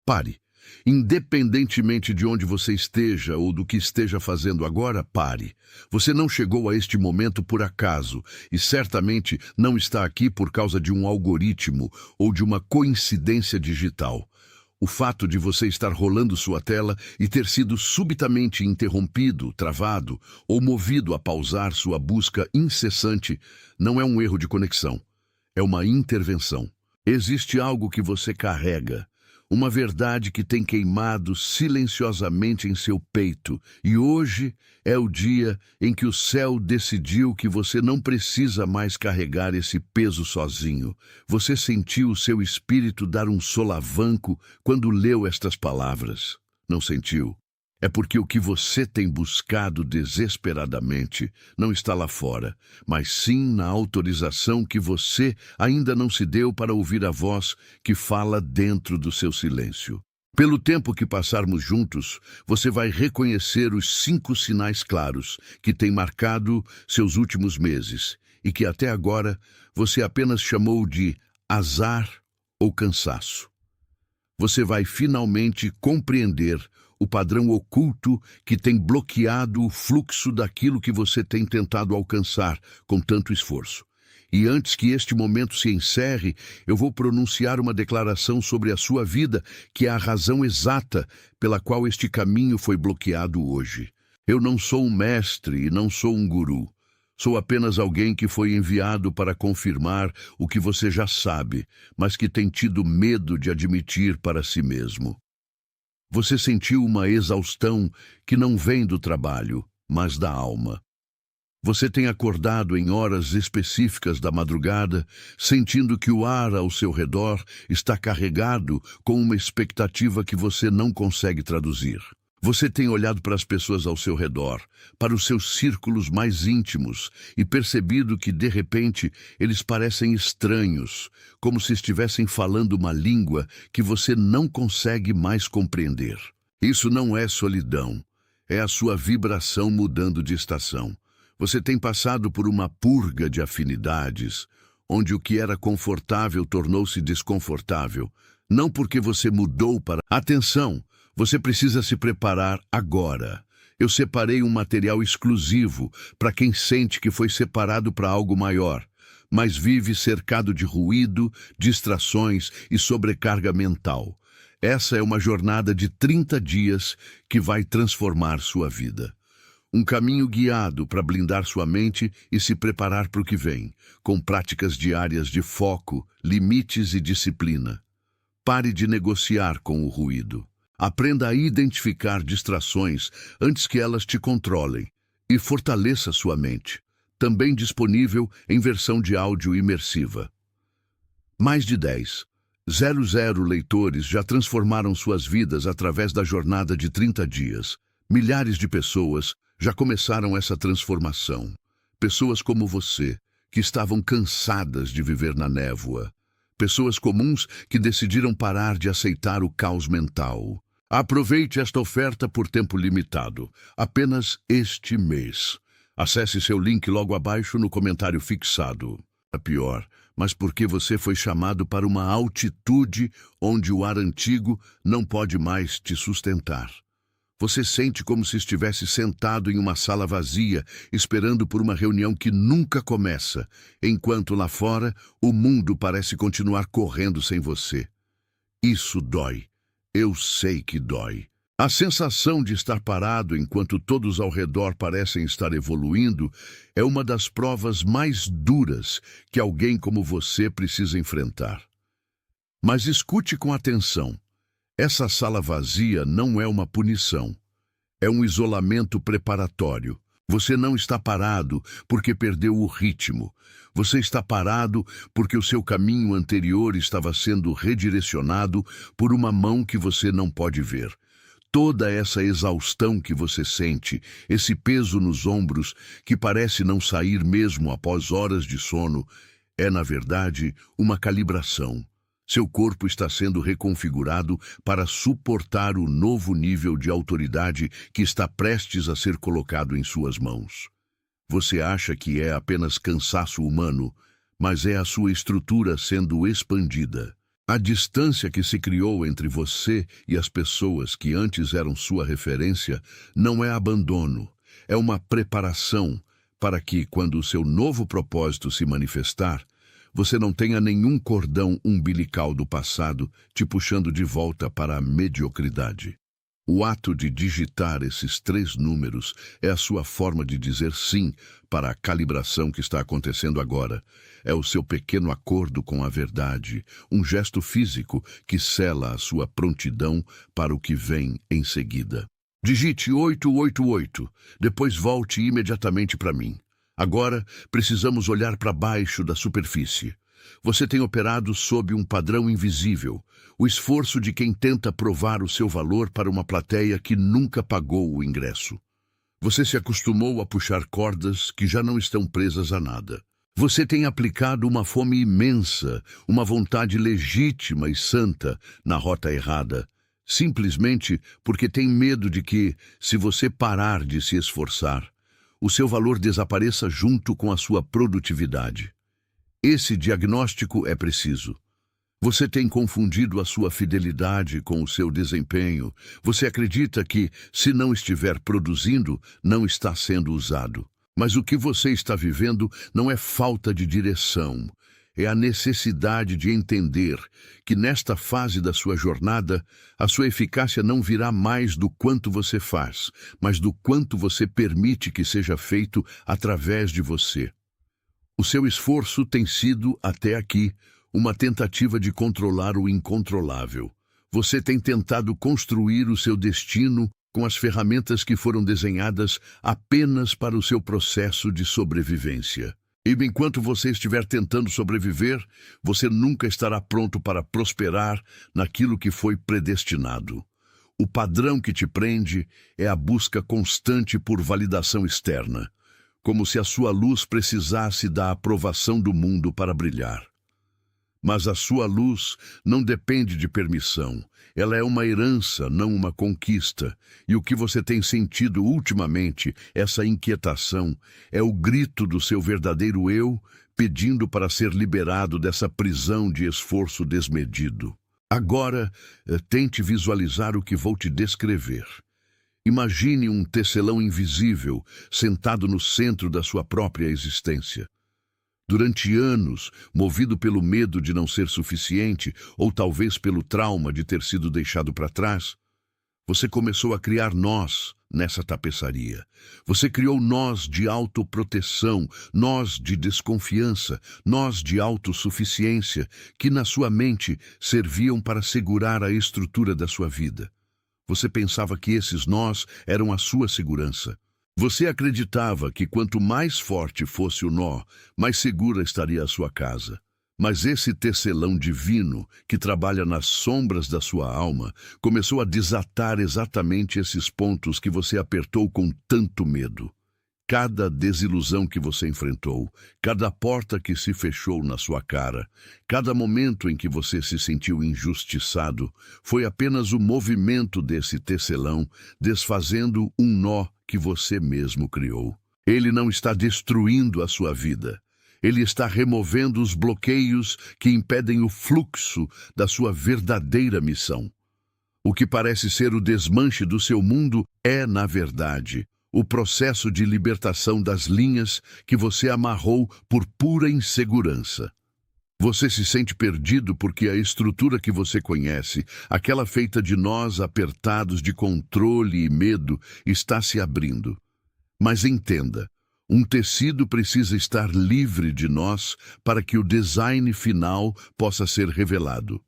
Pare. Independentemente de onde você esteja ou do que esteja fazendo agora, pare. Você não chegou a este momento por acaso e certamente não está aqui por causa de um algoritmo ou de uma coincidência digital. O fato de você estar rolando sua tela e ter sido subitamente interrompido, travado ou movido a pausar sua busca incessante não é um erro de conexão, é uma intervenção. Existe algo que você carrega, uma verdade que tem queimado silenciosamente em seu peito, e hoje é o dia em que o céu decidiu que você não precisa mais carregar esse peso sozinho. Você sentiu o seu espírito dar um solavanco quando leu estas palavras. Não sentiu? É porque o que você tem buscado desesperadamente não está lá fora, mas sim na autorização que você ainda não se deu para ouvir a voz que fala dentro do seu silêncio. Pelo tempo que passarmos juntos, você vai reconhecer os 5 sinais claros que têm marcado seus últimos meses e que até agora você apenas chamou de azar ou cansaço. Você vai finalmente compreender o padrão oculto que tem bloqueado o fluxo daquilo que você tem tentado alcançar com tanto esforço. E antes que este momento se encerre, eu vou pronunciar uma declaração sobre a sua vida, que é a razão exata pela qual este caminho foi bloqueado hoje. Eu não sou um mestre e não sou um guru. Sou apenas alguém que foi enviado para confirmar o que você já sabe, mas que tem tido medo de admitir para si mesmo. Você sentiu uma exaustão que não vem do trabalho, mas da alma. Você tem acordado em horas específicas da madrugada, sentindo que o ar ao seu redor está carregado com uma expectativa que você não consegue traduzir. Você tem olhado para as pessoas ao seu redor, para os seus círculos mais íntimos, e percebido que, de repente, eles parecem estranhos, como se estivessem falando uma língua que você não consegue mais compreender. Isso não é solidão, é a sua vibração mudando de estação. Você tem passado por uma purga de afinidades, onde o que era confortável tornou-se desconfortável, não porque você mudou para... Atenção! Você precisa se preparar agora. Eu separei um material exclusivo para quem sente que foi separado para algo maior, mas vive cercado de ruído, distrações e sobrecarga mental. Essa é uma jornada de 30 dias que vai transformar sua vida. Um caminho guiado para blindar sua mente e se preparar para o que vem, com práticas diárias de foco, limites e disciplina. Pare de negociar com o ruído. Aprenda a identificar distrações antes que elas te controlem e fortaleça sua mente. Também disponível em versão de áudio imersiva. Mais de 10,00 leitores já transformaram suas vidas através da jornada de 30 dias. Milhares de pessoas já começaram essa transformação. Pessoas como você, que estavam cansadas de viver na névoa. Pessoas comuns que decidiram parar de aceitar o caos mental. Aproveite esta oferta por tempo limitado, apenas este mês. Acesse seu link logo abaixo no comentário fixado. É pior, mas porque você foi chamado para uma altitude onde o ar antigo não pode mais te sustentar. Você sente como se estivesse sentado em uma sala vazia, esperando por uma reunião que nunca começa, enquanto lá fora o mundo parece continuar correndo sem você. Isso dói. Eu sei que dói. A sensação de estar parado enquanto todos ao redor parecem estar evoluindo é uma das provas mais duras que alguém como você precisa enfrentar. Mas escute com atenção. Essa sala vazia não é uma punição. É um isolamento preparatório. Você não está parado porque perdeu o ritmo. Você está parado porque o seu caminho anterior estava sendo redirecionado por uma mão que você não pode ver. Toda essa exaustão que você sente, esse peso nos ombros que parece não sair mesmo após horas de sono, é, na verdade, uma calibração. Seu corpo está sendo reconfigurado para suportar o novo nível de autoridade que está prestes a ser colocado em suas mãos. Você acha que é apenas cansaço humano, mas é a sua estrutura sendo expandida. A distância que se criou entre você e as pessoas que antes eram sua referência não é abandono, é uma preparação para que, quando o seu novo propósito se manifestar, você não tenha nenhum cordão umbilical do passado te puxando de volta para a mediocridade. O ato de digitar esses 3 números é a sua forma de dizer sim para a calibração que está acontecendo agora. É o seu pequeno acordo com a verdade, um gesto físico que sela a sua prontidão para o que vem em seguida. Digite 888, depois volte imediatamente para mim. Agora, precisamos olhar para baixo da superfície. Você tem operado sob um padrão invisível, o esforço de quem tenta provar o seu valor para uma plateia que nunca pagou o ingresso. Você se acostumou a puxar cordas que já não estão presas a nada. Você tem aplicado uma fome imensa, uma vontade legítima e santa na rota errada, simplesmente porque tem medo de que, se você parar de se esforçar, o seu valor desapareça junto com a sua produtividade. Esse diagnóstico é preciso. Você tem confundido a sua fidelidade com o seu desempenho. Você acredita que, se não estiver produzindo, não está sendo usado. Mas o que você está vivendo não é falta de direção. É a necessidade de entender que, nesta fase da sua jornada, a sua eficácia não virá mais do quanto você faz, mas do quanto você permite que seja feito através de você. O seu esforço tem sido, até aqui, uma tentativa de controlar o incontrolável. Você tem tentado construir o seu destino com as ferramentas que foram desenhadas apenas para o seu processo de sobrevivência. E enquanto você estiver tentando sobreviver, você nunca estará pronto para prosperar naquilo que foi predestinado. O padrão que te prende é a busca constante por validação externa, como se a sua luz precisasse da aprovação do mundo para brilhar. Mas a sua luz não depende de permissão. Ela é uma herança, não uma conquista. E o que você tem sentido ultimamente, essa inquietação, é o grito do seu verdadeiro eu pedindo para ser liberado dessa prisão de esforço desmedido. Agora, tente visualizar o que vou te descrever. Imagine um tecelão invisível sentado no centro da sua própria existência. Durante anos, movido pelo medo de não ser suficiente, ou talvez pelo trauma de ter sido deixado para trás, você começou a criar nós nessa tapeçaria. Você criou nós de autoproteção, nós de desconfiança, nós de autossuficiência, que na sua mente serviam para segurar a estrutura da sua vida. Você pensava que esses nós eram a sua segurança. Você acreditava que quanto mais forte fosse o nó, mais segura estaria a sua casa. Mas esse tecelão divino, que trabalha nas sombras da sua alma, começou a desatar exatamente esses pontos que você apertou com tanto medo. Cada desilusão que você enfrentou, cada porta que se fechou na sua cara, cada momento em que você se sentiu injustiçado, foi apenas o movimento desse tecelão desfazendo um nó que você mesmo criou. Ele não está destruindo a sua vida. Ele está removendo os bloqueios que impedem o fluxo da sua verdadeira missão. O que parece ser o desmanche do seu mundo é, na verdade, o processo de libertação das linhas que você amarrou por pura insegurança. Você se sente perdido porque a estrutura que você conhece, aquela feita de nós apertados de controle e medo, está se abrindo. Mas entenda, um tecido precisa estar livre de nós para que o design final possa ser revelado.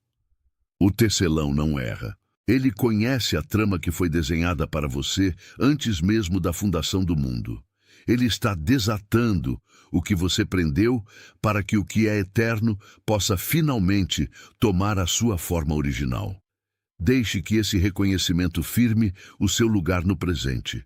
O tecelão não erra. Ele conhece a trama que foi desenhada para você antes mesmo da fundação do mundo. Ele está desatando o que você prendeu para que o que é eterno possa finalmente tomar a sua forma original. Deixe que esse reconhecimento firme o seu lugar no presente,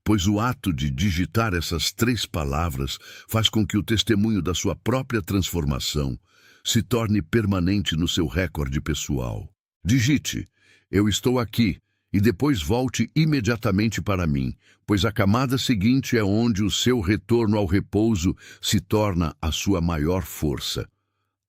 pois o ato de digitar essas 3 palavras faz com que o testemunho da sua própria transformação se torne permanente no seu recorde pessoal. Digite: eu estou aqui, e depois volte imediatamente para mim, pois a camada seguinte é onde o seu retorno ao repouso se torna a sua maior força.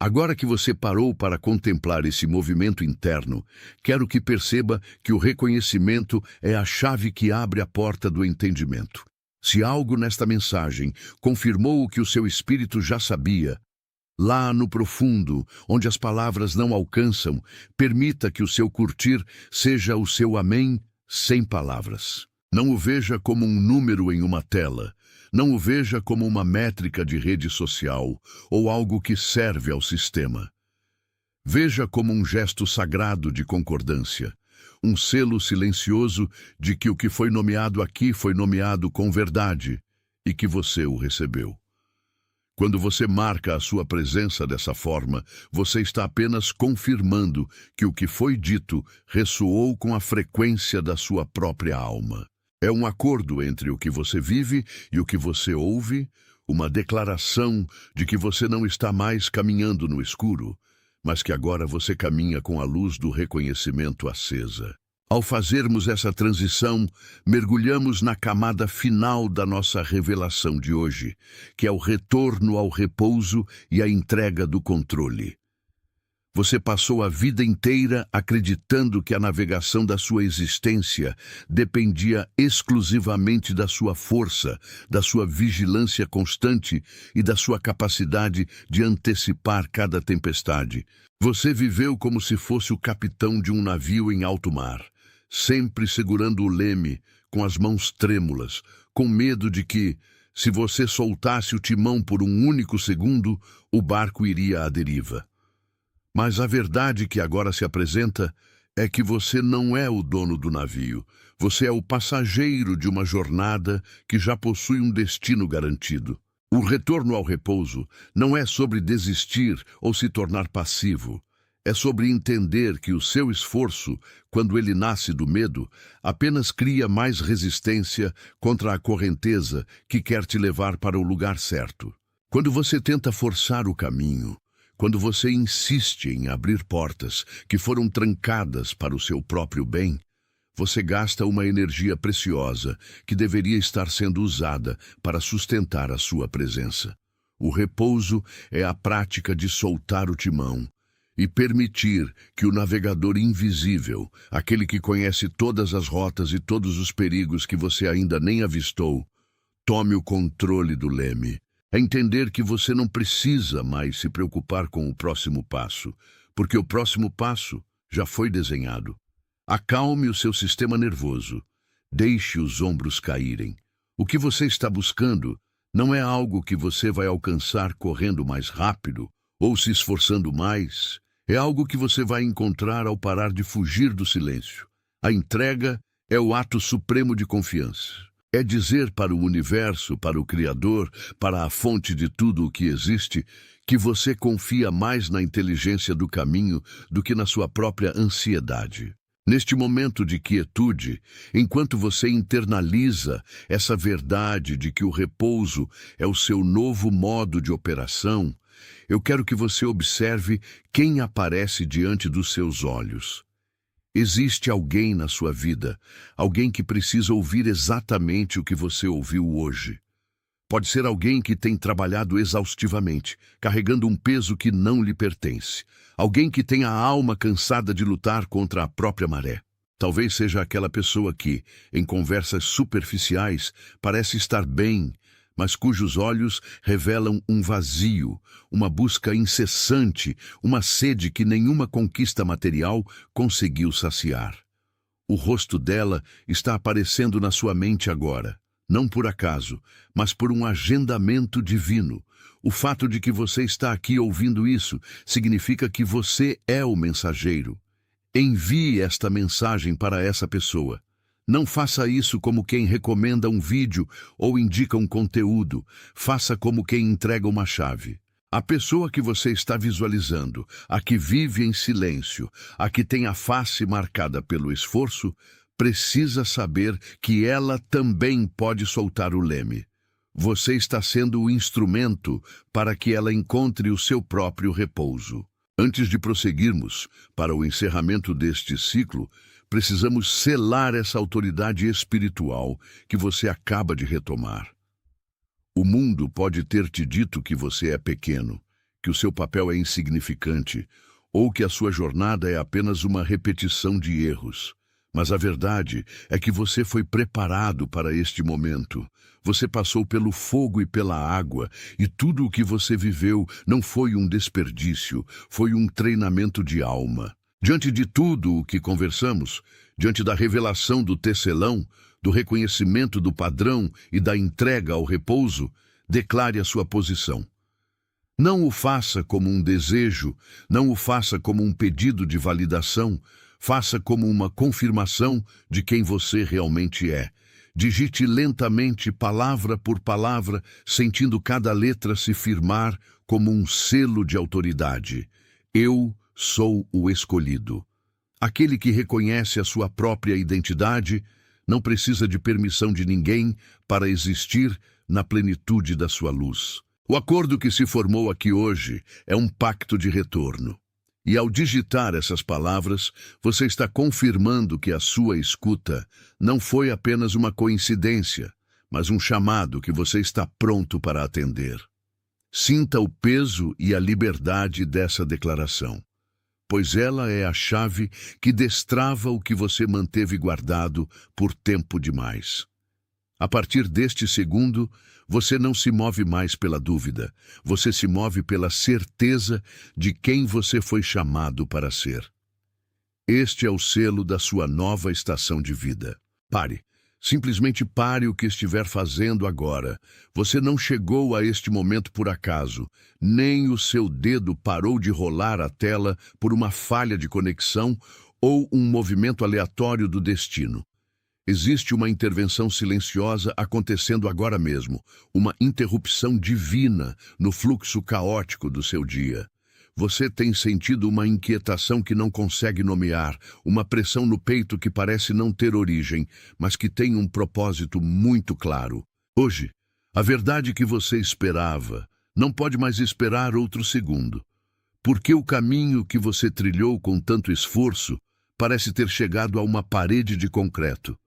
Agora que você parou para contemplar esse movimento interno, quero que perceba que o reconhecimento é a chave que abre a porta do entendimento. Se algo nesta mensagem confirmou o que o seu espírito já sabia, lá no profundo, onde as palavras não alcançam, permita que o seu curtir seja o seu amém sem palavras. Não o veja como um número em uma tela. Não o veja como uma métrica de rede social ou algo que serve ao sistema. Veja como um gesto sagrado de concordância, um selo silencioso de que o que foi nomeado aqui foi nomeado com verdade e que você o recebeu. Quando você marca a sua presença dessa forma, você está apenas confirmando que o que foi dito ressoou com a frequência da sua própria alma. É um acordo entre o que você vive e o que você ouve, uma declaração de que você não está mais caminhando no escuro, mas que agora você caminha com a luz do reconhecimento acesa. Ao fazermos essa transição, mergulhamos na camada final da nossa revelação de hoje, que é o retorno ao repouso e a entrega do controle. Você passou a vida inteira acreditando que a navegação da sua existência dependia exclusivamente da sua força, da sua vigilância constante e da sua capacidade de antecipar cada tempestade. Você viveu como se fosse o capitão de um navio em alto mar, sempre segurando o leme, com as mãos trêmulas, com medo de que, se você soltasse o timão por um único segundo, o barco iria à deriva. Mas a verdade que agora se apresenta é que você não é o dono do navio. Você é o passageiro de uma jornada que já possui um destino garantido. O retorno ao repouso não é sobre desistir ou se tornar passivo. É sobre entender que o seu esforço, quando ele nasce do medo, apenas cria mais resistência contra a correnteza que quer te levar para o lugar certo. Quando você tenta forçar o caminho, quando você insiste em abrir portas que foram trancadas para o seu próprio bem, você gasta uma energia preciosa que deveria estar sendo usada para sustentar a sua presença. O repouso é a prática de soltar o timão e permitir que o navegador invisível, aquele que conhece todas as rotas e todos os perigos que você ainda nem avistou, tome o controle do leme. É entender que você não precisa mais se preocupar com o próximo passo, porque o próximo passo já foi desenhado. Acalme o seu sistema nervoso. Deixe os ombros caírem. O que você está buscando não é algo que você vai alcançar correndo mais rápido ou se esforçando mais. É algo que você vai encontrar ao parar de fugir do silêncio. A entrega é o ato supremo de confiança. É dizer para o universo, para o Criador, para a fonte de tudo o que existe, que você confia mais na inteligência do caminho do que na sua própria ansiedade. Neste momento de quietude, enquanto você internaliza essa verdade de que o repouso é o seu novo modo de operação, eu quero que você observe quem aparece diante dos seus olhos. Existe alguém na sua vida, alguém que precisa ouvir exatamente o que você ouviu hoje. Pode ser alguém que tem trabalhado exaustivamente, carregando um peso que não lhe pertence. Alguém que tem a alma cansada de lutar contra a própria maré. Talvez seja aquela pessoa que, em conversas superficiais, parece estar bem, mas cujos olhos revelam um vazio, uma busca incessante, uma sede que nenhuma conquista material conseguiu saciar. O rosto dela está aparecendo na sua mente agora, não por acaso, mas por um agendamento divino. O fato de que você está aqui ouvindo isso significa que você é o mensageiro. Envie esta mensagem para essa pessoa. Não faça isso como quem recomenda um vídeo ou indica um conteúdo. Faça como quem entrega uma chave. A pessoa que você está visualizando, a que vive em silêncio, a que tem a face marcada pelo esforço, precisa saber que ela também pode soltar o leme. Você está sendo o instrumento para que ela encontre o seu próprio repouso. Antes de prosseguirmos para o encerramento deste ciclo, precisamos selar essa autoridade espiritual que você acaba de retomar. O mundo pode ter te dito que você é pequeno, que o seu papel é insignificante ou que a sua jornada é apenas uma repetição de erros. Mas a verdade é que você foi preparado para este momento. Você passou pelo fogo e pela água, e tudo o que você viveu não foi um desperdício, foi um treinamento de alma. Diante de tudo o que conversamos, diante da revelação do tecelão, do reconhecimento do padrão e da entrega ao repouso, declare a sua posição. Não o faça como um desejo, não o faça como um pedido de validação, faça como uma confirmação de quem você realmente é. Digite lentamente, palavra por palavra, sentindo cada letra se firmar como um selo de autoridade. Eu sou o escolhido. Aquele que reconhece a sua própria identidade não precisa de permissão de ninguém para existir na plenitude da sua luz. O acordo que se formou aqui hoje é um pacto de retorno. E ao digitar essas palavras, você está confirmando que a sua escuta não foi apenas uma coincidência, mas um chamado que você está pronto para atender. Sinta o peso e a liberdade dessa declaração, pois ela é a chave que destrava o que você manteve guardado por tempo demais. A partir deste segundo, você não se move mais pela dúvida, você se move pela certeza de quem você foi chamado para ser. Este é o selo da sua nova estação de vida. Pare. Simplesmente pare o que estiver fazendo agora. Você não chegou a este momento por acaso, nem o seu dedo parou de rolar a tela por uma falha de conexão ou um movimento aleatório do destino. Existe uma intervenção silenciosa acontecendo agora mesmo, uma interrupção divina no fluxo caótico do seu dia. Você tem sentido uma inquietação que não consegue nomear, uma pressão no peito que parece não ter origem, mas que tem um propósito muito claro. Hoje, a verdade que você esperava não pode mais esperar outro segundo, porque o caminho que você trilhou com tanto esforço parece ter chegado a uma parede de concreto.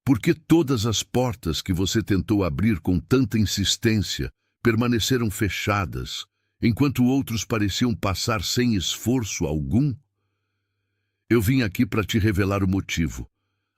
Porque todas as portas que você tentou abrir com tanta insistência permaneceram fechadas, enquanto outros pareciam passar sem esforço algum? Eu vim aqui para te revelar o motivo.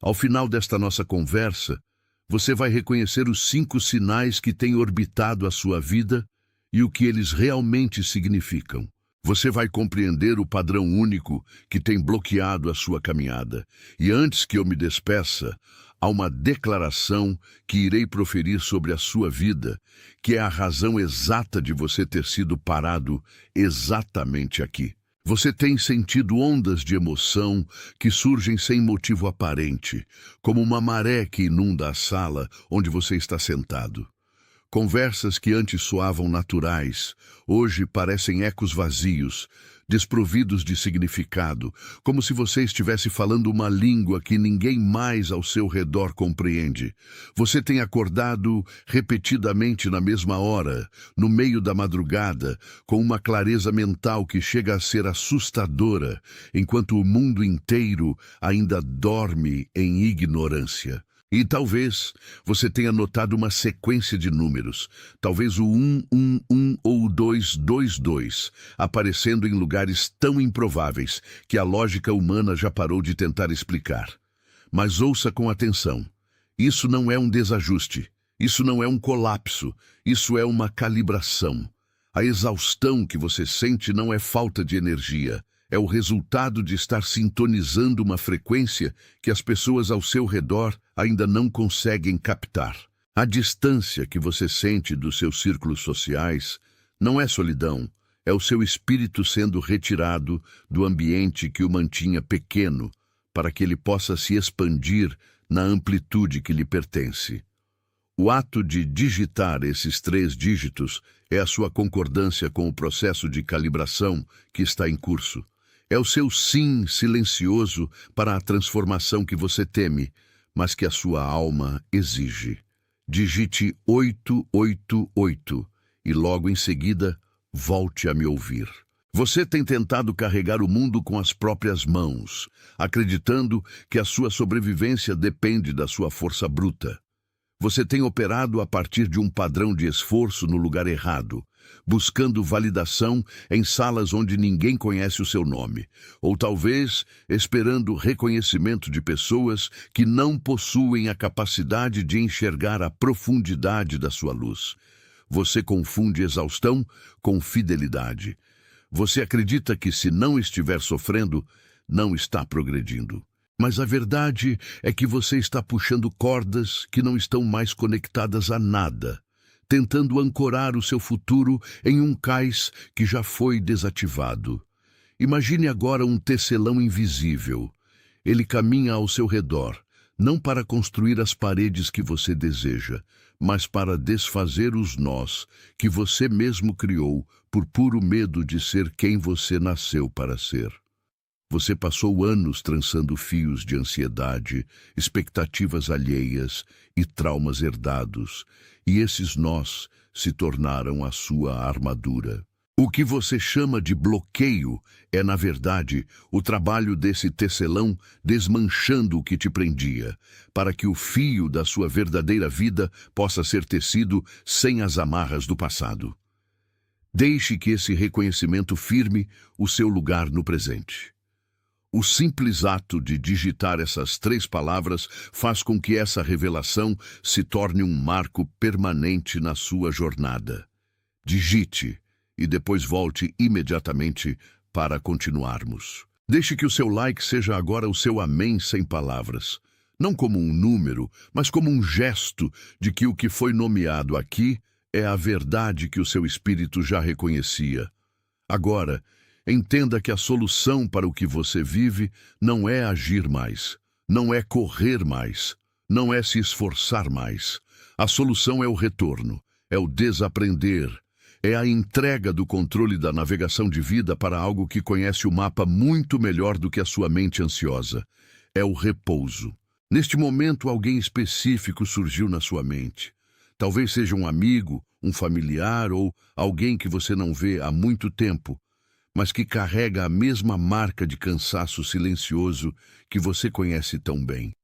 Ao final desta nossa conversa, você vai reconhecer os 5 sinais que têm orbitado a sua vida e o que eles realmente significam. Você vai compreender o padrão único que tem bloqueado a sua caminhada. E antes que eu me despeça, há uma declaração que irei proferir sobre a sua vida, que é a razão exata de você ter sido parado exatamente aqui. Você tem sentido ondas de emoção que surgem sem motivo aparente, como uma maré que inunda a sala onde você está sentado. Conversas que antes soavam naturais, hoje parecem ecos vazios, desprovidos de significado, como se você estivesse falando uma língua que ninguém mais ao seu redor compreende. Você tem acordado repetidamente na mesma hora, no meio da madrugada, com uma clareza mental que chega a ser assustadora, enquanto o mundo inteiro ainda dorme em ignorância. E talvez você tenha notado uma sequência de números, talvez o 111 ou o 222, aparecendo em lugares tão improváveis que a lógica humana já parou de tentar explicar. Mas ouça com atenção. Isso não é um desajuste, isso não é um colapso, isso é uma calibração. A exaustão que você sente não é falta de energia. É o resultado de estar sintonizando uma frequência que as pessoas ao seu redor ainda não conseguem captar. A distância que você sente dos seus círculos sociais não é solidão, é o seu espírito sendo retirado do ambiente que o mantinha pequeno para que ele possa se expandir na amplitude que lhe pertence. O ato de digitar esses 3 dígitos é a sua concordância com o processo de calibração que está em curso. É o seu sim silencioso para a transformação que você teme, mas que a sua alma exige. Digite 888 e logo em seguida volte a me ouvir. Você tem tentado carregar o mundo com as próprias mãos, acreditando que a sua sobrevivência depende da sua força bruta. Você tem operado a partir de um padrão de esforço no lugar errado, buscando validação em salas onde ninguém conhece o seu nome, ou talvez esperando reconhecimento de pessoas que não possuem a capacidade de enxergar a profundidade da sua luz. Você confunde exaustão com fidelidade. Você acredita que se não estiver sofrendo, não está progredindo. Mas a verdade é que você está puxando cordas que não estão mais conectadas a nada, tentando ancorar o seu futuro em um cais que já foi desativado. Imagine agora um tecelão invisível. Ele caminha ao seu redor, não para construir as paredes que você deseja, mas para desfazer os nós que você mesmo criou por puro medo de ser quem você nasceu para ser. Você passou anos trançando fios de ansiedade, expectativas alheias e traumas herdados, e esses nós se tornaram a sua armadura. O que você chama de bloqueio é, na verdade, o trabalho desse tecelão desmanchando o que te prendia, para que o fio da sua verdadeira vida possa ser tecido sem as amarras do passado. Deixe que esse reconhecimento firme o seu lugar no presente. O simples ato de digitar essas 3 palavras faz com que essa revelação se torne um marco permanente na sua jornada. Digite e depois volte imediatamente para continuarmos. Deixe que o seu like seja agora o seu amém sem palavras. Não como um número, mas como um gesto de que o que foi nomeado aqui é a verdade que o seu espírito já reconhecia. Agora, entenda que a solução para o que você vive não é agir mais, não é correr mais, não é se esforçar mais. A solução é o retorno, é o desaprender, é a entrega do controle da navegação de vida para algo que conhece o mapa muito melhor do que a sua mente ansiosa. É o repouso. Neste momento, alguém específico surgiu na sua mente. Talvez seja um amigo, um familiar ou alguém que você não vê há muito tempo, mas que carrega a mesma marca de cansaço silencioso que você conhece tão bem.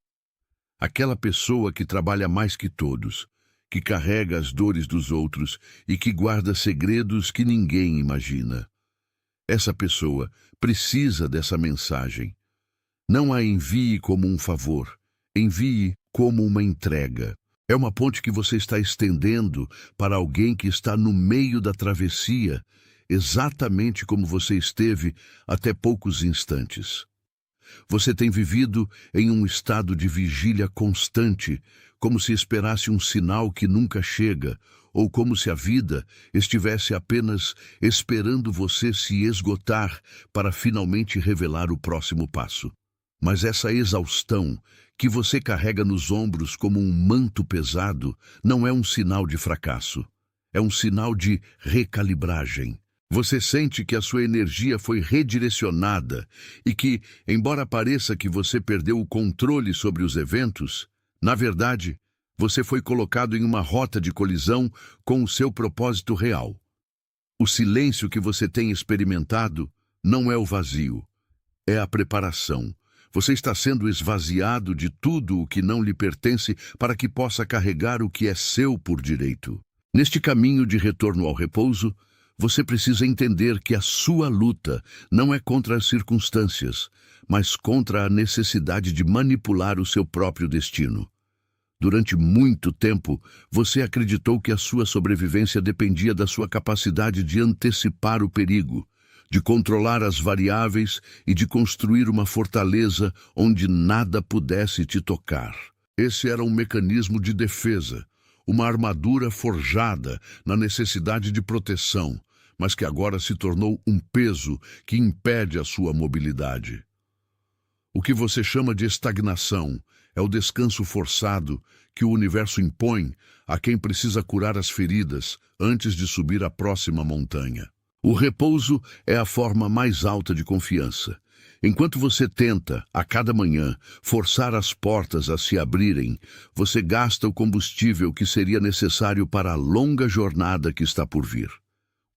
Aquela pessoa que trabalha mais que todos, que carrega as dores dos outros e que guarda segredos que ninguém imagina. Essa pessoa precisa dessa mensagem. Não a envie como um favor, envie como uma entrega. É uma ponte que você está estendendo para alguém que está no meio da travessia, exatamente como você esteve até poucos instantes. Você tem vivido em um estado de vigília constante, como se esperasse um sinal que nunca chega, ou como se a vida estivesse apenas esperando você se esgotar para finalmente revelar o próximo passo. Mas essa exaustão que você carrega nos ombros como um manto pesado não é um sinal de fracasso, é um sinal de recalibragem. Você sente que a sua energia foi redirecionada e que, embora pareça que você perdeu o controle sobre os eventos, na verdade, você foi colocado em uma rota de colisão com o seu propósito real. O silêncio que você tem experimentado não é o vazio, é a preparação. Você está sendo esvaziado de tudo o que não lhe pertence para que possa carregar o que é seu por direito. Neste caminho de retorno ao repouso, você precisa entender que a sua luta não é contra as circunstâncias, mas contra a necessidade de manipular o seu próprio destino. Durante muito tempo, você acreditou que a sua sobrevivência dependia da sua capacidade de antecipar o perigo, de controlar as variáveis e de construir uma fortaleza onde nada pudesse te tocar. Esse era um mecanismo de defesa, uma armadura forjada na necessidade de proteção, mas que agora se tornou um peso que impede a sua mobilidade. O que você chama de estagnação é o descanso forçado que o universo impõe a quem precisa curar as feridas antes de subir a próxima montanha. O repouso é a forma mais alta de confiança. Enquanto você tenta, a cada manhã, forçar as portas a se abrirem, você gasta o combustível que seria necessário para a longa jornada que está por vir.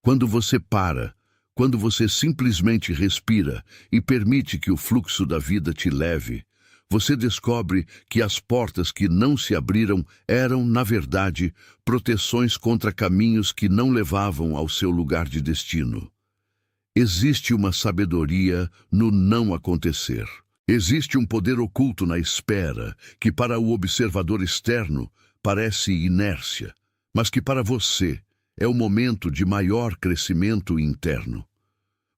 Quando você para, quando você simplesmente respira e permite que o fluxo da vida te leve, você descobre que as portas que não se abriram eram, na verdade, proteções contra caminhos que não levavam ao seu lugar de destino. Existe uma sabedoria no não acontecer. Existe um poder oculto na espera, que para o observador externo parece inércia, mas que para você é o momento de maior crescimento interno.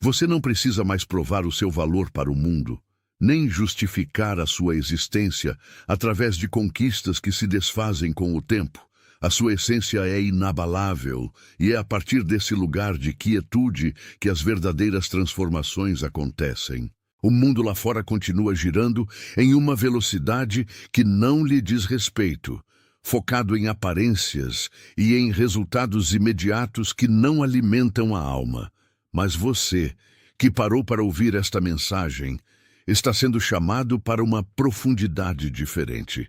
Você não precisa mais provar o seu valor para o mundo, nem justificar a sua existência através de conquistas que se desfazem com o tempo. A sua essência é inabalável e é a partir desse lugar de quietude que as verdadeiras transformações acontecem. O mundo lá fora continua girando em uma velocidade que não lhe diz respeito, focado em aparências e em resultados imediatos que não alimentam a alma. Mas você, que parou para ouvir esta mensagem, está sendo chamado para uma profundidade diferente.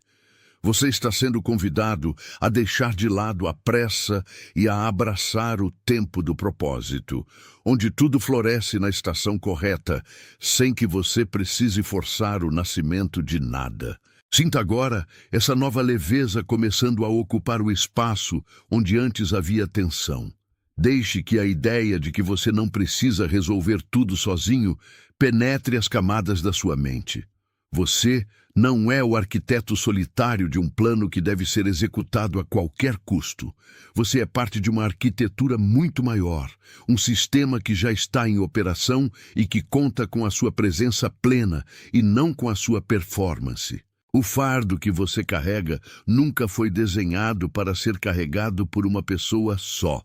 Você está sendo convidado a deixar de lado a pressa e a abraçar o tempo do propósito, onde tudo floresce na estação correta, sem que você precise forçar o nascimento de nada. Sinta agora essa nova leveza começando a ocupar o espaço onde antes havia tensão. Deixe que a ideia de que você não precisa resolver tudo sozinho penetre as camadas da sua mente. Você não é o arquiteto solitário de um plano que deve ser executado a qualquer custo. Você é parte de uma arquitetura muito maior, um sistema que já está em operação e que conta com a sua presença plena e não com a sua performance. O fardo que você carrega nunca foi desenhado para ser carregado por uma pessoa só.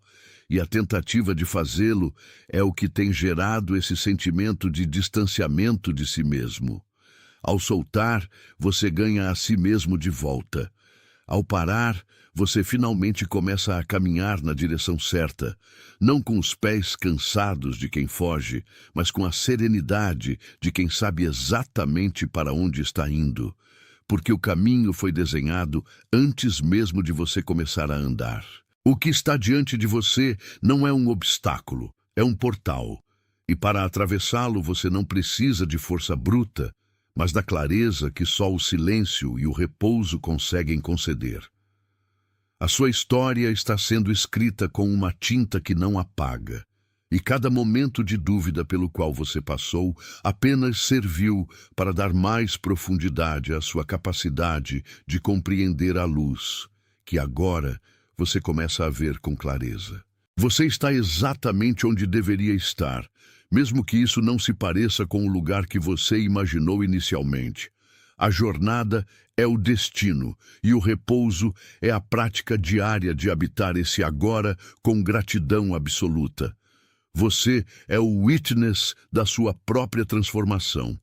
E a tentativa de fazê-lo é o que tem gerado esse sentimento de distanciamento de si mesmo. Ao soltar, você ganha a si mesmo de volta. Ao parar, você finalmente começa a caminhar na direção certa, não com os pés cansados de quem foge, mas com a serenidade de quem sabe exatamente para onde está indo, porque o caminho foi desenhado antes mesmo de você começar a andar. O que está diante de você não é um obstáculo, é um portal. E para atravessá-lo você não precisa de força bruta, mas da clareza que só o silêncio e o repouso conseguem conceder. A sua história está sendo escrita com uma tinta que não apaga, e cada momento de dúvida pelo qual você passou apenas serviu para dar mais profundidade à sua capacidade de compreender a luz, que agora você começa a ver com clareza. Você está exatamente onde deveria estar, mesmo que isso não se pareça com o lugar que você imaginou inicialmente. A jornada é o destino e o repouso é a prática diária de habitar esse agora com gratidão absoluta. Você é o witness da sua própria transformação.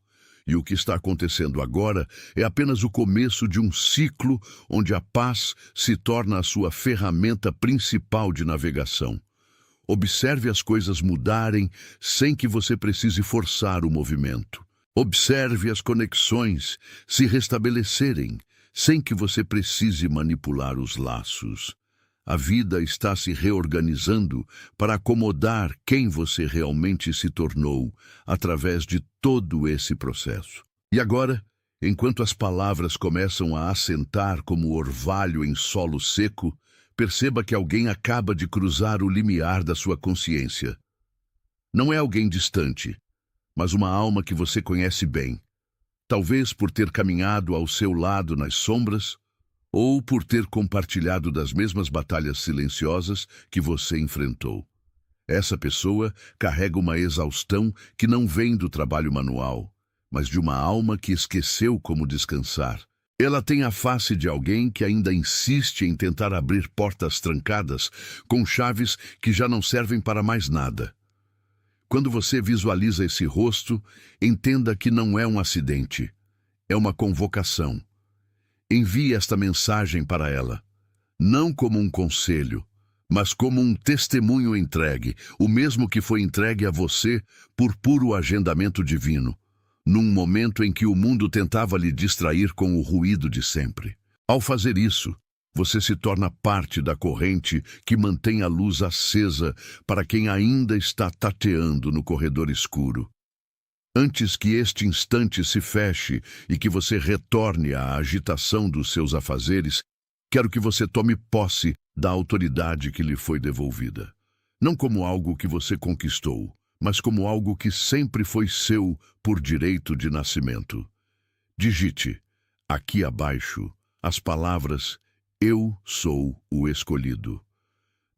E o que está acontecendo agora é apenas o começo de um ciclo onde a paz se torna a sua ferramenta principal de navegação. Observe as coisas mudarem sem que você precise forçar o movimento. Observe as conexões se restabelecerem sem que você precise manipular os laços. A vida está se reorganizando para acomodar quem você realmente se tornou através de todo esse processo. E agora, enquanto as palavras começam a assentar como orvalho em solo seco, perceba que alguém acaba de cruzar o limiar da sua consciência. Não é alguém distante, mas uma alma que você conhece bem. Talvez por ter caminhado ao seu lado nas sombras, ou por ter compartilhado das mesmas batalhas silenciosas que você enfrentou. Essa pessoa carrega uma exaustão que não vem do trabalho manual, mas de uma alma que esqueceu como descansar. Ela tem a face de alguém que ainda insiste em tentar abrir portas trancadas com chaves que já não servem para mais nada. Quando você visualiza esse rosto, entenda que não é um acidente, é uma convocação. Envie esta mensagem para ela, não como um conselho, mas como um testemunho entregue, o mesmo que foi entregue a você por puro agendamento divino, num momento em que o mundo tentava lhe distrair com o ruído de sempre. Ao fazer isso, você se torna parte da corrente que mantém a luz acesa para quem ainda está tateando no corredor escuro. Antes que este instante se feche e que você retorne à agitação dos seus afazeres, quero que você tome posse da autoridade que lhe foi devolvida. Não como algo que você conquistou, mas como algo que sempre foi seu por direito de nascimento. Digite, aqui abaixo, as palavras "Eu sou o escolhido".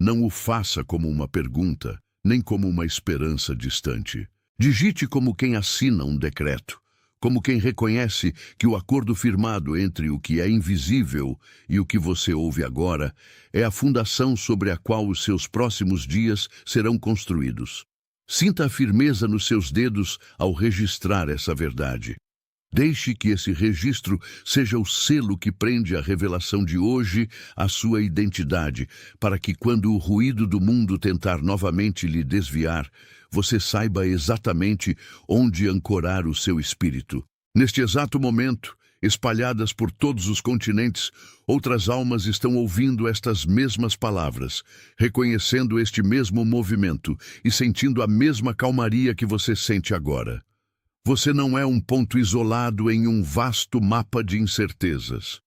Não o faça como uma pergunta, nem como uma esperança distante. Digite como quem assina um decreto, como quem reconhece que o acordo firmado entre o que é invisível e o que você ouve agora é a fundação sobre a qual os seus próximos dias serão construídos. Sinta a firmeza nos seus dedos ao registrar essa verdade. Deixe que esse registro seja o selo que prende a revelação de hoje à sua identidade, para que quando o ruído do mundo tentar novamente lhe desviar, você saiba exatamente onde ancorar o seu espírito. Neste exato momento, espalhadas por todos os continentes, outras almas estão ouvindo estas mesmas palavras, reconhecendo este mesmo movimento e sentindo a mesma calmaria que você sente agora. Você não é um ponto isolado em um vasto mapa de incertezas.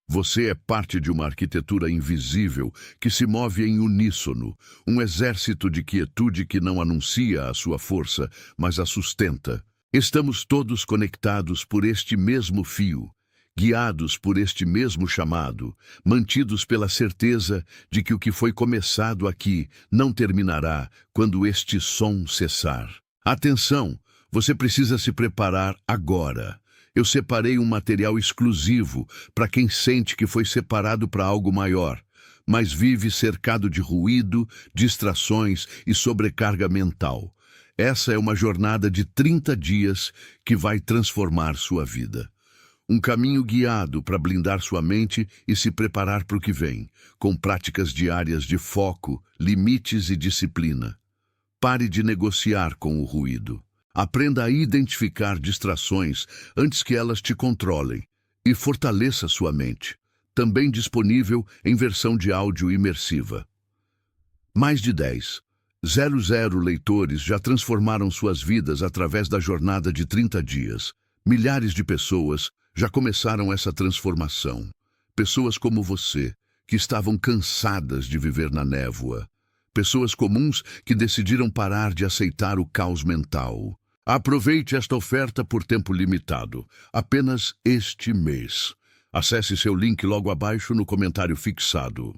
Você é parte de uma arquitetura invisível que se move em uníssono, um exército de quietude que não anuncia a sua força, mas a sustenta. Estamos todos conectados por este mesmo fio, guiados por este mesmo chamado, mantidos pela certeza de que o que foi começado aqui não terminará quando este som cessar. Atenção! Você precisa se preparar agora. Eu separei um material exclusivo para quem sente que foi separado para algo maior, mas vive cercado de ruído, distrações e sobrecarga mental. Essa é uma jornada de 30 dias que vai transformar sua vida. Um caminho guiado para blindar sua mente e se preparar para o que vem, com práticas diárias de foco, limites e disciplina. Pare de negociar com o ruído. Aprenda a identificar distrações antes que elas te controlem e fortaleça sua mente, também disponível em versão de áudio imersiva. Mais de 10,000 leitores já transformaram suas vidas através da jornada de 30 dias. Milhares de pessoas já começaram essa transformação. Pessoas como você, que estavam cansadas de viver na névoa. Pessoas comuns que decidiram parar de aceitar o caos mental. Aproveite esta oferta por tempo limitado, apenas este mês. Acesse seu link logo abaixo no comentário fixado.